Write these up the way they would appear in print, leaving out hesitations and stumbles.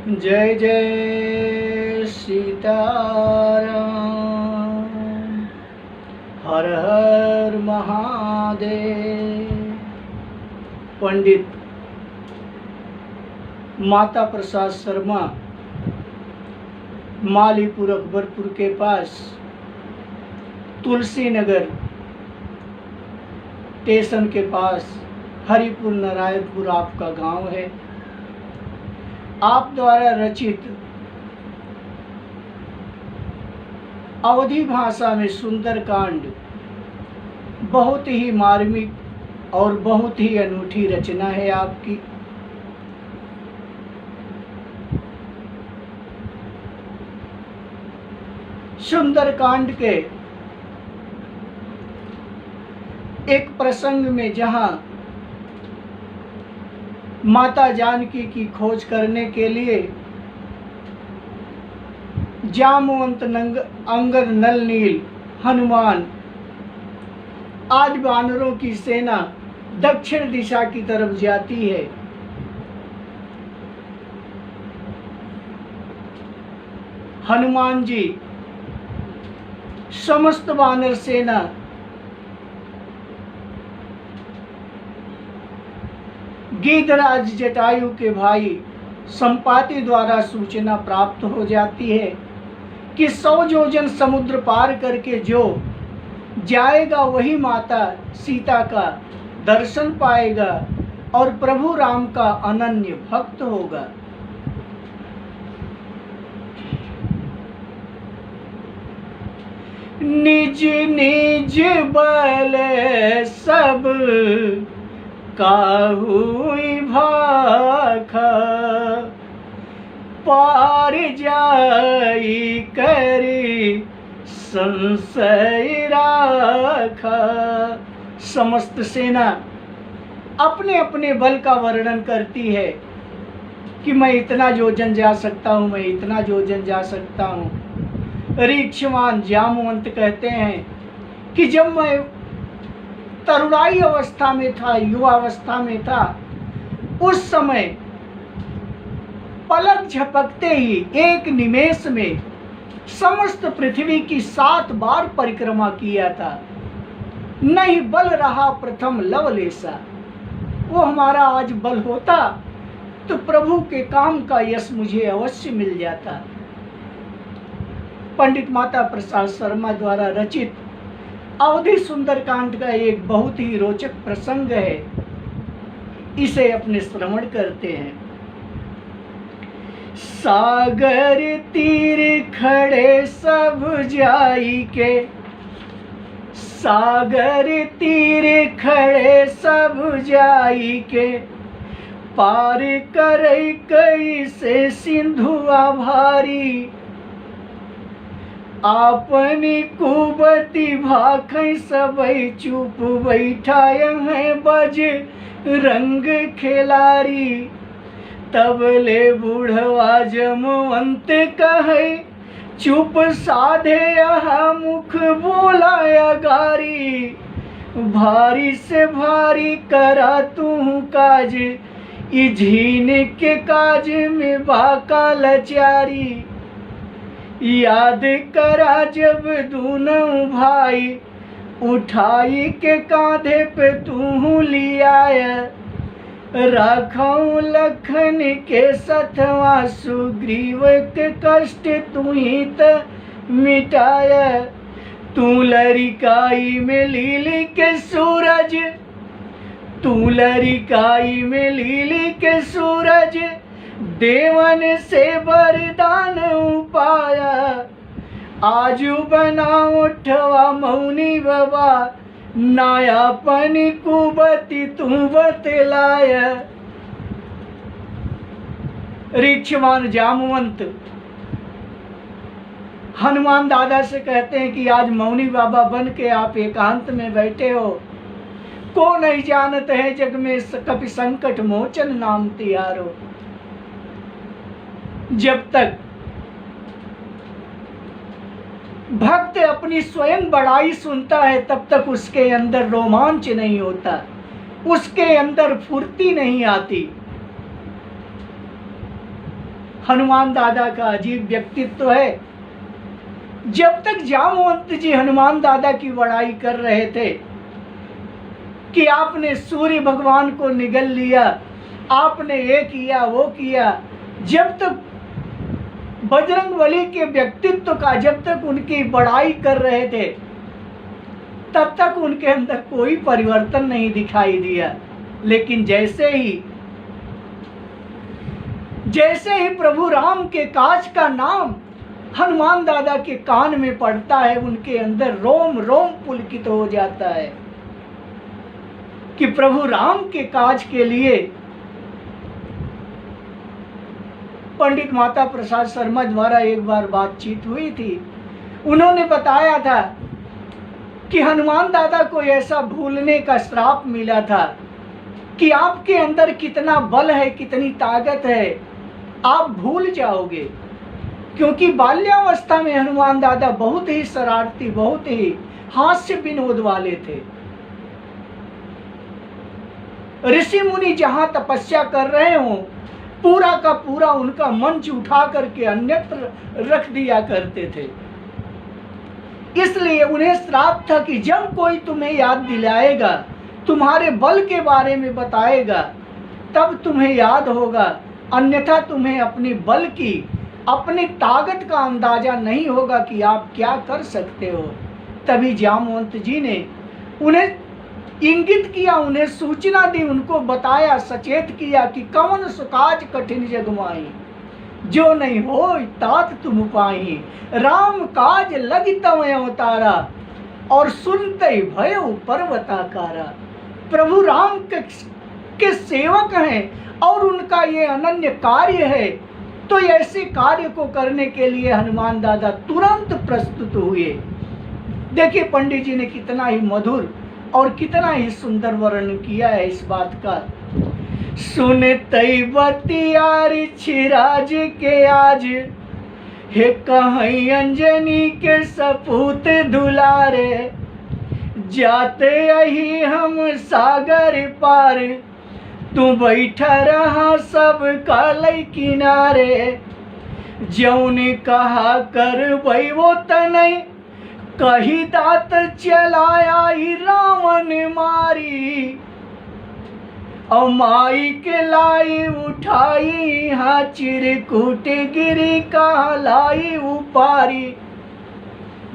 जय जय सीताराम। हर हर महादेव। पंडित माता प्रसाद शर्मा, मालीपुर अकबरपुर के पास तुलसी नगर स्टेशन के पास हरिपुर नारायणपुर आपका गांव है। आप द्वारा रचित अवधी भाषा में सुंदरकांड बहुत ही मार्मिक और बहुत ही अनूठी रचना है आपकी। सुंदरकांड के एक प्रसंग में जहां माता जानकी की खोज करने के लिए जामवंत अंगद नल नील हनुमान आज वानरों की सेना दक्षिण दिशा की तरफ जाती है। हनुमान जी समस्त वानर सेना गीधराज जटायु के भाई संपाति द्वारा सूचना प्राप्त हो जाती है कि 100 योजन समुद्र पार करके जो जाएगा वही माता सीता का दर्शन पाएगा और प्रभु राम का अनन्य भक्त होगा। निज निज बल सब काहुई भाखा पार जाई करी संशय राखा। समस्त सेना अपने अपने बल का वर्णन करती है कि मैं इतना योजन जा सकता हूँ, मैं इतना योजन जा सकता हूँ। रीक्षमान जामवंत कहते हैं कि जब मैं तरुणाई अवस्था में था, युवा अवस्था में था, उस समय पलक झपकते ही एक निमेष में समस्त पृथ्वी की 7 बार परिक्रमा किया था। नहीं बल रहा प्रथम लवलेसा। वो हमारा आज बल होता तो प्रभु के काम का यश मुझे अवश्य मिल जाता। पंडित माता प्रसाद शर्मा द्वारा रचित अवधी सुंदरकांड का एक बहुत ही रोचक प्रसंग है। इसे अपने श्रवण करते हैं। सागर तीर खड़े सब जाई के, सागर तीर खड़े सब जाई के, पार करई कई से सिंधुआ भारी, आपनी कुबती भाखै सबई चुप बैठाय हैं बज रंग खेलारी। तबले बूढ़वा जमवंत कहे चुप साधे यहाँ मुख बोलाया गारी। भारी से भारी करा तू काज, इझीन के काज में बाका लचारी। याद करा जब दोनों भाई उठाई के कांधे पे तू लिया। राखौ लखन के सथवा सुग्रीव के कष्ट तू ही त मिटाया। तू लरिकाई में लीली के सूरज, तू लरिकाई में लीली के सूरज, देवन से वरदान पाया। आजू बना उठवा मौनी बाबा, नायापन कुबती तू बतलाया। रीक्षमान जामवंत हनुमान दादा से कहते हैं कि आज मौनी बाबा बन के आप एकांत में बैठे हो। को नहीं जानते हैं जग में कपि संकट मोचन नाम तिहारो। जब तक भक्त अपनी स्वयं बड़ाई सुनता है तब तक उसके अंदर रोमांच नहीं होता, उसके अंदर फुर्ती नहीं आती। हनुमान दादा का अजीब व्यक्तित्व है। जब तक जामवंत जी हनुमान दादा की बड़ाई कर रहे थे कि आपने सूर्य भगवान को निगल लिया, आपने ये किया वो किया, जब तक बजरंगबली के व्यक्तित्व का जब तक उनकी बड़ाई कर रहे थे, तब तक उनके अंदर कोई परिवर्तन नहीं दिखाई दिया। लेकिन जैसे ही प्रभु राम के काज का नाम हनुमान दादा के कान में पड़ता है, उनके अंदर रोम रोम पुलकित हो जाता है कि प्रभु राम के काज के लिए पंडित माता प्रसाद शर्मा द्वारा एक बार बातचीत हुई थी। उन्होंने बताया था कि हनुमान दादा को ऐसा भूलने का श्राप मिला था कि आपके अंदर कितना बल है, कितनी ताकत है, आप भूल जाओगे। क्योंकि बाल्यावस्था में हनुमान दादा बहुत ही शरारती, बहुत ही हास्य विनोद वाले थे। ऋषि मुनि जहां तपस्या कर रहे हों, पूरा का पूरा उनका मंच उठा करके अन्यत्र रख दिया करते थे। इसलिए उन्हें श्राप था कि जब कोई तुम्हें याद दिलाएगा, तुम्हारे बल के बारे में बताएगा, तब तुम्हें याद होगा, अन्यथा तुम्हें अपनी बल की, अपनी ताकत का अंदाजा नहीं होगा कि आप क्या कर सकते हो। तभी जामवंत जी ने उन्हें इंगित किया, उन्हें सूचना दी, उनको बताया, सचेत किया कि कौन सुकाज कठिन जगमाई, जो नहीं हो तात तुम पाई, राम काज लगित अवतारा, और सुनते भय पर्वताकारा। प्रभु राम के सेवक हैं और उनका ये अनन्य कार्य है, तो ऐसे कार्य को करने के लिए हनुमान दादा तुरंत प्रस्तुत हुए। देखिए पंडित जी ने कितना ही मधुर और कितना ही सुंदर वर्णन किया है इस बात का। सुनते बतियारी छिराज के आज, हे कहीं अंजनी के सपूत दुलारे, जाते यही हम सागर पार, तू बैठा रहा सब काले किनारे, जौने कहा कर वही वो तनय, कही दात चलाया ही रावण मारी, और माई के लाई उठाई, हाँ चिरकुट गिरी का लाई उपारी।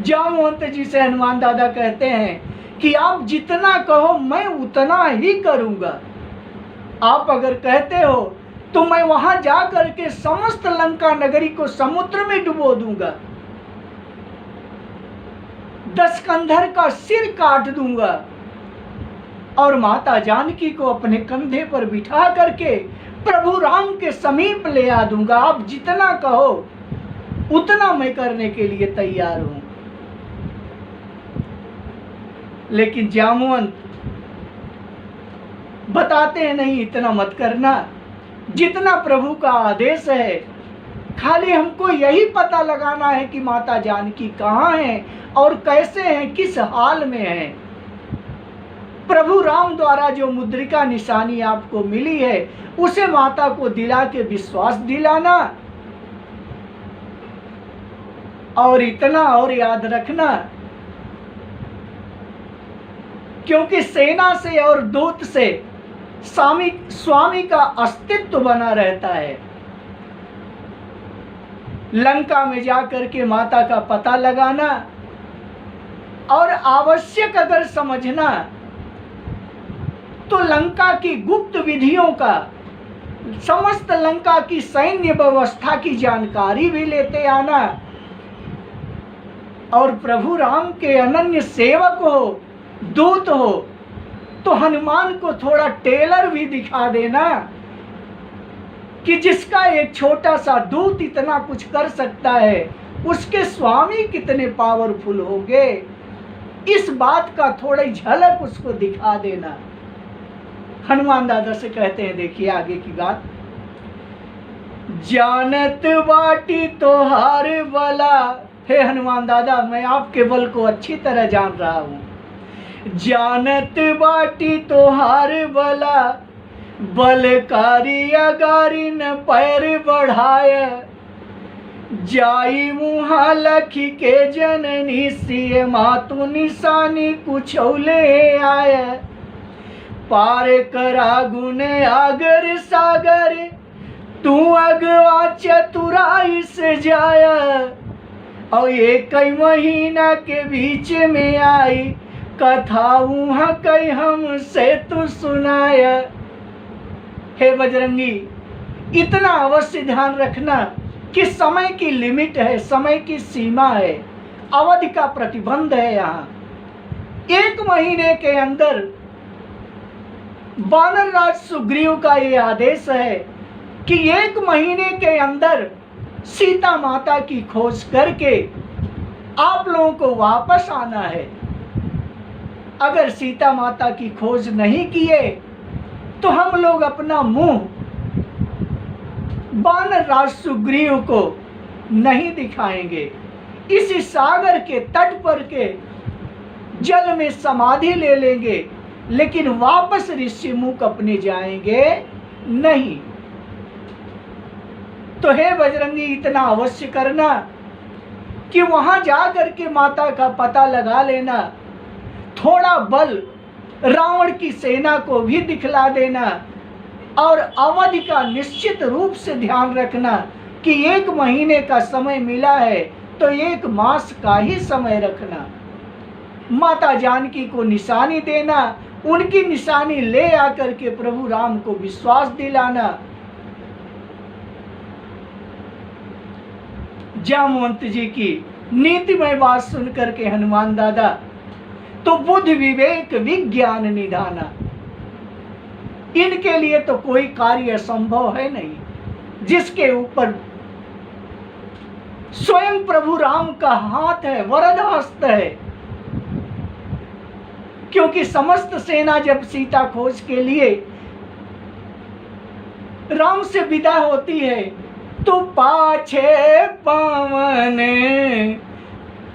जामवंत जी से हनुमान दादा कहते हैं कि आप जितना कहो मैं उतना ही करूंगा। आप अगर कहते हो तो मैं वहां जा करके समस्त लंका नगरी को समुद्र में डुबो दूंगा, 10 कंधर का सिर काट दूंगा, और माता जानकी को अपने कंधे पर बिठा करके प्रभु राम के समीप ले आ दूंगा। आप जितना कहो उतना मैं करने के लिए तैयार हूं। लेकिन जामवंत बताते हैं नहीं, इतना मत करना, जितना प्रभु का आदेश है। खाली हमको यही पता लगाना है कि माता जानकी कहाँ हैं और कैसे हैं, किस हाल में हैं। प्रभु राम द्वारा जो मुद्रिका निशानी आपको मिली है, उसे माता को दिला के विश्वास दिलाना, और इतना और याद रखना, क्योंकि सेना से और दूत से स्वामी का अस्तित्व बना रहता है। लंका में जाकर के माता का पता लगाना, और आवश्यक अगर समझना तो लंका की गुप्त विधियों का, समस्त लंका की सैन्य व्यवस्था की जानकारी भी लेते आना, और प्रभु राम के अनन्य सेवक हो, दूत हो, तो हनुमान को थोड़ा टेलर भी दिखा देना कि जिसका एक छोटा सा दूत इतना कुछ कर सकता है, उसके स्वामी कितने पावरफुल होंगे। इस बात का थोड़ी झलक उसको दिखा देना। हनुमान दादा से कहते हैं, देखिए आगे की बात, जानत बाटी तोहार बला, हे हनुमान दादा मैं आपके बल को अच्छी तरह जान रहा हूं। जानत बाटी तोहार बला, बलकारी अगारी न पैर बढ़ाया, जाई मुहा लखी के जननी सिय मातु निशानी कुछौले आया। पार करा गुने आगर सागर, तू अगवा चतुराई से जाया। और एक महीना के बीच में आई, कथा वहाँ कई हमसे तू सुनाया। हे बजरंगी, इतना अवश्य ध्यान रखना कि समय की लिमिट है, समय की सीमा है, अवधि का प्रतिबंध है। यहाँ 1 महीने के अंदर वानर राज सुग्रीव का ये आदेश है कि 1 महीने के अंदर सीता माता की खोज करके आप लोगों को वापस आना है। अगर सीता माता की खोज नहीं किए तो हम लोग अपना मुंह वानर राज सुग्रीव को नहीं दिखाएंगे। इसी सागर के तट पर के जल में समाधि ले लेंगे, लेकिन वापस ऋषिमुख अपने जाएंगे नहीं। तो हे बजरंगी, इतना अवश्य करना कि वहां जाकर के माता का पता लगा लेना, थोड़ा बल रावण की सेना को भी दिखला देना, और अवधि का निश्चित रूप से ध्यान रखना कि 1 महीने का समय मिला है तो 1 मास का ही समय रखना। माता जानकी को निशानी देना, उनकी निशानी ले आकर के प्रभु राम को विश्वास दिलाना। जामवंत जी की नीतिमय बात सुनकर के हनुमान दादा तो बुद्धि विवेक विज्ञान निधाना, इनके लिए तो कोई कार्य असंभव है नहीं। जिसके ऊपर स्वयं प्रभु राम का हाथ है, वरद हस्त है। क्योंकि समस्त सेना जब सीता खोज के लिए राम से विदा होती है तो पाछे पवन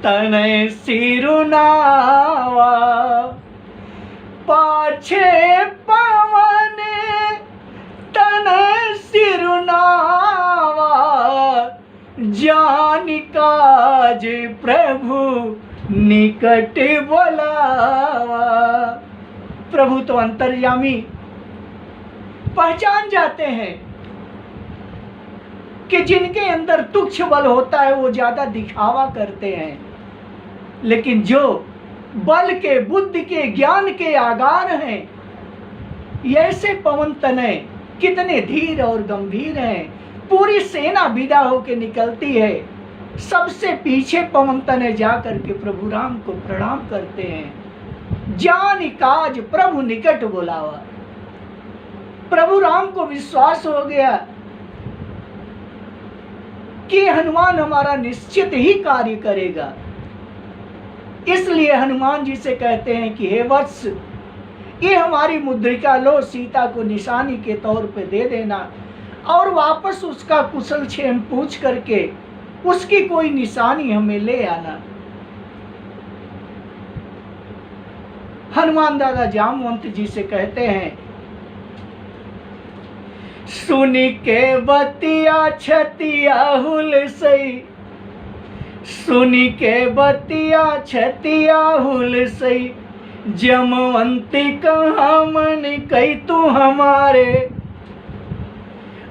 तनय सिरुनावा, पाछे पवन तनय सिरुनावा, जानि काज प्रभु निकट बोलावा। प्रभु तो अंतर्यामी पहचान जाते हैं कि जिनके अंदर तुच्छ बल होता है वो ज्यादा दिखावा करते हैं, लेकिन जो बल के, बुद्धि के, ज्ञान के आगार हैं, ऐसे पवन तनय कितने धीर और गंभीर हैं। पूरी सेना विदा होकर निकलती है, सबसे पीछे पवन तनय जाकर के प्रभु राम को प्रणाम करते हैं। जानि काज प्रभु निकट बुलावा। प्रभु राम को विश्वास हो गया कि हनुमान हमारा निश्चित ही कार्य करेगा। इसलिए हनुमान जी से कहते हैं कि हे वत्स, ये हमारी मुद्रिका लो, सीता को निशानी के तौर पे दे देना, और वापस उसका कुशल क्षेम पूछ करके उसकी कोई निशानी हमें ले आना। हनुमान दादा जामवंत जी से कहते हैं, सुनी के बतिया छतिया हुल सई, सुनी के बतिया छतिया हुल सई, जमवंती कहाँ मन कई तू हमारे,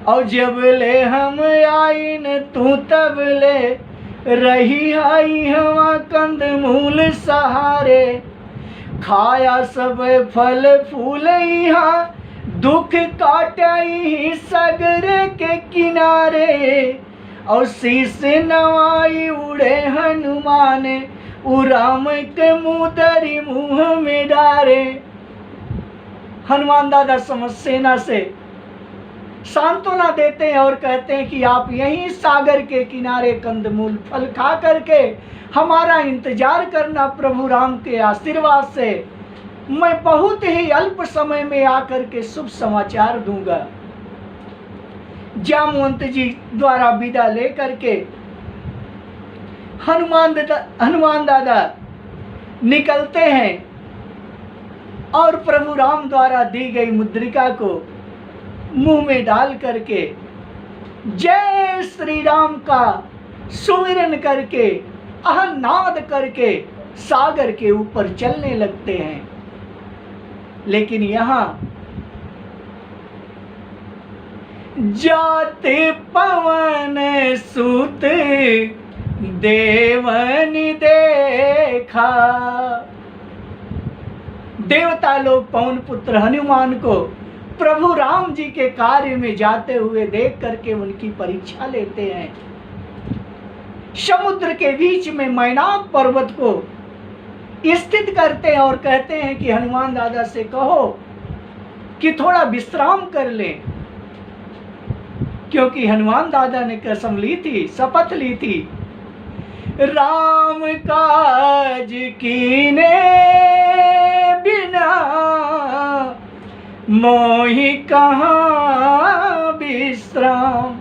और जब ले हम आई न तू तब ले रही आई हवा कंद मूल सहारे, खाया सब फल फूल यहाँ दुख काटाई सगरे के किनारे, और शीस नवाई उड़े हनुमान उ राम के मुदरी मुंह में डारे। हनुमान दादा समस्त सेना से सांत्वना देते हैं और कहते हैं कि आप यहीं सागर के किनारे कंदमूल फल खा करके हमारा इंतजार करना। प्रभु राम के आशीर्वाद से मैं बहुत ही अल्प समय में आकर के शुभ समाचार दूंगा। जामवंत जी द्वारा विदा लेकर के हनुमान दादा निकलते हैं और प्रभु राम द्वारा दी गई मुद्रिका को मुंह में डाल करके जय श्री राम का सुमिरन करके अहनाद करके सागर के ऊपर चलने लगते हैं। लेकिन यहां जाते पवन सूत देवन देखा, देवता लोग पवन पुत्र हनुमान को प्रभु राम जी के कार्य में जाते हुए देख करके उनकी परीक्षा लेते हैं। समुद्र के बीच में मैनाक पर्वत को स्थित करते हैं और कहते हैं कि हनुमान दादा से कहो कि थोड़ा विश्राम कर लें, क्योंकि हनुमान दादा ने कसम ली थी, शपथ ली थी, राम काज कीने बिना मोहि कहाँ विश्राम।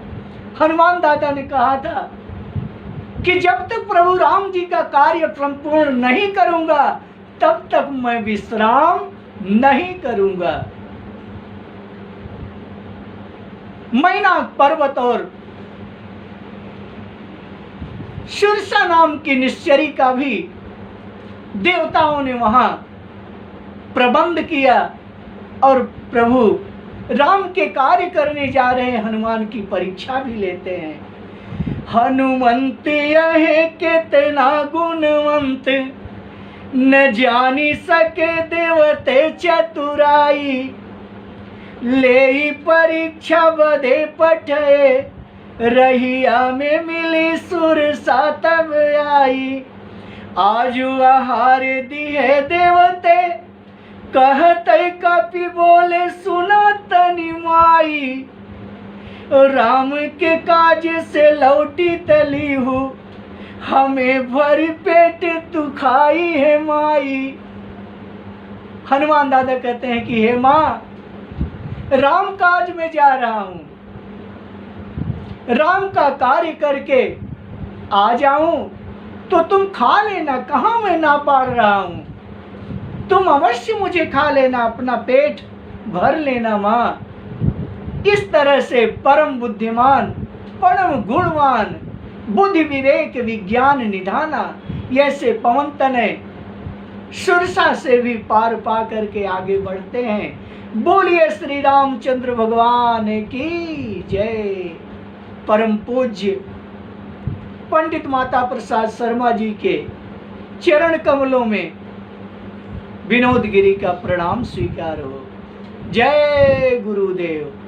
हनुमान दादा ने कहा था कि जब तक प्रभु राम जी का कार्य संपूर्ण नहीं करूंगा तब तक मैं विश्राम नहीं करूंगा। मैनाक पर्वत और सुरसा नाम की निश्चरी का भी देवताओं ने वहां प्रबंध किया और प्रभु राम के कार्य करने जा रहे हनुमान की परीक्षा भी लेते हैं। हनुमंत यह कितना गुणवंत, न जानी सके देवते चतुराई, ले परीक्षा बधे पठे, रहिया में मिली सुरसा तब आई, आजु आहार दिए देवते, कहते कपि बोले सुना तनि माई, राम के काज से लौटी तली हूँ, हमें भर पेट तू खाई है माई। हनुमान दादा कहते हैं कि हे माँ, राम काज में जा रहा हूं, राम का कार्य करके आ जाऊं तो तुम खा लेना, कहां मैं ना पाड़ रहा हूं, तुम अवश्य मुझे खा लेना, अपना पेट भर लेना मां। इस तरह से परम बुद्धिमान, परम गुणवान, बुद्धि विवेक विज्ञान निधाना ऐसे पवन तनय सुरसा से भी पार पा करके आगे बढ़ते हैं। बोलिए श्री रामचंद्र भगवान की जय। परम पूज्य पंडित माता प्रसाद शर्मा जी के चरण कमलों में विनोद गिरी का प्रणाम स्वीकार हो। जय गुरुदेव।